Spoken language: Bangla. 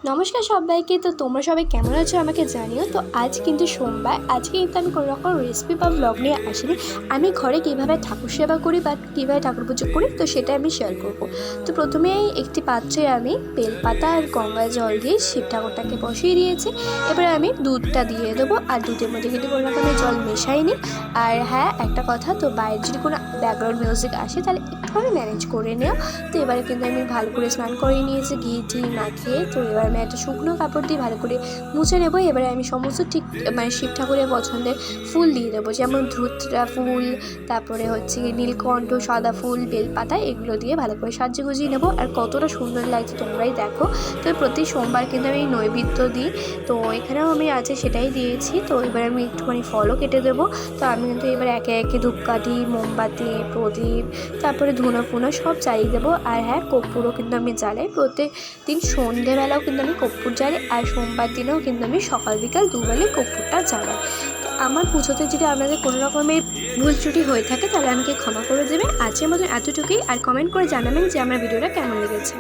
নমস্কার সবাইকে। তো তোমরা সবাই কেমন আছো আমাকে জানিও। তো আজ কিন্তু সোমবার, আজকে কিন্তু আমি কোনো রকম রেসিপি বা ব্লগ নিয়ে আসিনি। আমি ঘরে কীভাবে ঠাকুর সেবা করি বা কীভাবে ঠাকুর পুজো করি তো সেটা আমি শেয়ার করব। তো প্রথমেই একটি পাত্রে আমি বেলপাতা আর গঙ্গা জল দিয়ে শিব ঠাকুরটাকে বসিয়ে দিয়েছি। এবারে আমি দুধটা দিয়ে দেবো, আর দুধের মধ্যে কিন্তু কোনো রকমের জল মেশাইনি। আর হ্যাঁ, একটা কথা, তো বাইরে যদি কোনো ব্যাকগ্রাউন্ড মিউজিক আসে তাহলে একটুখানি ম্যানেজ করে নিও। তো এবারে কিন্তু আমি ভালো করে স্নান করে নিয়েছি ঘি টি মাখিয়ে। তো এবার আমি একটা শুকনো কাপড় দিয়ে ভালো করে মুছে নেবো। এবারে আমি সমস্ত ঠিক মানে শিব ঠাকুরের পছন্দের ফুল দিয়ে দেবো, যেমন ধুতরা ফুল, তারপরে হচ্ছে নীলকণ্ঠ, সাদা ফুল, বেলপাতা, এগুলো দিয়ে ভালো করে সাজিয়ে গুজিয়ে নেবো। আর কতটা সুন্দর লাগছে তোমরাই দেখো। তো প্রতি সোমবার কিন্তু আমি নৈবেদ্য দিই, তো এখানেও আমি আছে সেটাই দিয়েছি। তো এবার আমি একটুখানি ফলও কেটে দেবো। তো আমি কিন্তু এবার একে একে ধূপকাঠি, মোমবাতি, প্রদীপ, তারপরে ধুনো ফুনো সব জ্বালিয়ে দেবো। আর হ্যাঁ, কর্পূরও কিন্তু আমি জ্বালাই। প্রত্যেক দিন সন্ধেবেলাও কিন্তু আমি কর্পূর জ্বালাই, আর সোমবার দিনেও কিন্তু আমি সকাল বিকাল দুবেলাই কর্পূরটা জ্বালাই। তো আমার পুজোতে যদি আপনাদের কোনো রকমের ভুল ত্রুটি হয়ে থাকে তাহলে আমাকে ক্ষমা করে দেবে। আজকের মতো এতটুকুই। আর কমেন্ট করে জানাবেন যে আমার ভিডিওটা কেমন লেগেছে।